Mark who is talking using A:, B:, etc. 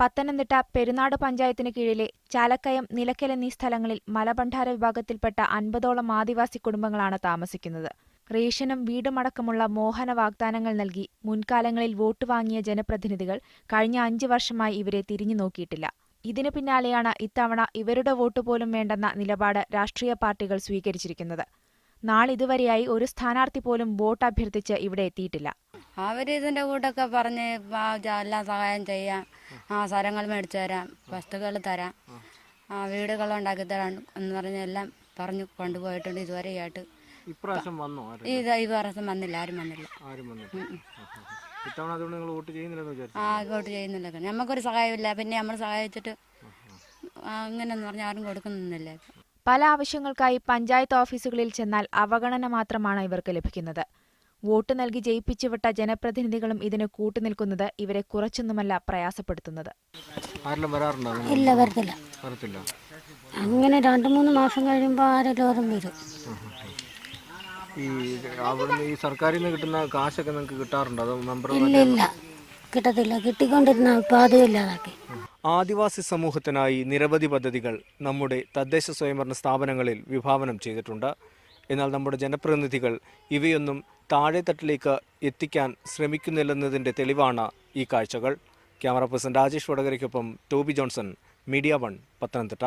A: പത്തനംതിട്ട പെരുന്നാട് പഞ്ചായത്തിന് കീഴിലെ ചാലക്കയം, നിലയ്ക്കൽ എന്നീ സ്ഥലങ്ങളിൽ മലബണ്ഡാര വിഭാഗത്തിൽപ്പെട്ട 50ഓളം ആദിവാസി കുടുംബങ്ങളാണ് താമസിക്കുന്നത്. റേഷനും വീടുമടക്കമുള്ള മോഹന വാഗ്ദാനങ്ങൾ നൽകി മുൻകാലങ്ങളിൽ വോട്ട് വാങ്ങിയ ജനപ്രതിനിധികൾ കഴിഞ്ഞ 5 വർഷമായി ഇവരെ തിരിഞ്ഞുനോക്കിയിട്ടില്ല. ഇതിനു പിന്നാലെയാണ് ഇത്തവണ ഇവരുടെ വോട്ട് പോലും വേണ്ടെന്ന നിലപാട് രാഷ്ട്രീയ പാർട്ടികൾ സ്വീകരിച്ചിരിക്കുന്നത്. നാളിതുവരെയായി ഒരു സ്ഥാനാർത്ഥി പോലും വോട്ട് അഭ്യർത്ഥിച്ച് ഇവിടെ എത്തിയിട്ടില്ല.
B: അവരിതിൻ്റെ കൂട്ടൊക്കെ പറഞ്ഞ് എല്ലാം സഹായം ചെയ്യാം, സ്ഥലങ്ങൾ മേടിച്ചു തരാം, വസ്തുക്കൾ തരാം, വീടുകൾ ഉണ്ടാക്കി തരാം എന്ന് പറഞ്ഞ് എല്ലാം പറഞ്ഞു കൊണ്ടുപോയിട്ടുണ്ട്. ഇതുവരെയായിട്ട്
C: ഈ പ്രാവശ്യം
B: വന്നില്ല, ആരും വന്നില്ല. വോട്ട് ചെയ്യുന്നില്ല. നമുക്കൊരു സഹായമില്ല, പിന്നെ നമ്മൾ സഹായിച്ചിട്ട് അങ്ങനെയെന്ന് പറഞ്ഞാൽ ആരും കൊടുക്കുന്നില്ല.
A: പല ആവശ്യങ്ങൾക്കായി പഞ്ചായത്ത് ഓഫീസുകളിൽ ചെന്നാൽ അവഗണന മാത്രമാണ് ഇവർക്ക് ലഭിക്കുന്നത്. വോട്ട് നൽകി ജയിപ്പിച്ചുവിട്ട ജനപ്രതിനിധികളും ഇതിന് കൂട്ടുനിൽക്കുന്നത് ഇവരെ കുറച്ചൊന്നുമല്ല പ്രയാസപ്പെടുത്തുന്നത്.
D: ഇല്ല, വരത്തില്ല. അങ്ങനെ 2-3 മാസം കഴിയുമ്പോൾ ആരെല്ലാം വരും.
C: ഈ സർക്കാരിൽ നിന്ന് കിട്ടുന്ന കാശൊക്കെ നിങ്ങൾക്ക് കിട്ടാറുണ്ടോ?
D: ഇല്ല, കിട്ടത്തില്ല. കിട്ടിക്കൊണ്ടിരുന്ന ഇപ്പം അതുമില്ലാതാക്കി.
C: ആദിവാസി സമൂഹത്തിനായി നിരവധി പദ്ധതികൾ നമ്മുടെ തദ്ദേശ സ്വയംഭരണ സ്ഥാപനങ്ങളിൽ വിഭാവനം ചെയ്തിട്ടുണ്ട്. എന്നാൽ നമ്മുടെ ജനപ്രതിനിധികൾ ഇവയൊന്നും താഴെത്തട്ടിലേക്ക് എത്തിക്കാൻ ശ്രമിക്കുന്നില്ലെന്നതിൻ്റെ തെളിവാണ് ഈ കാഴ്ചകൾ. ക്യാമറ പേഴ്സൺ രാജേഷ് വടകരയ്ക്കൊപ്പം ടോബി ജോൺസൺ, മീഡിയ 1, പത്തനംതിട്ട.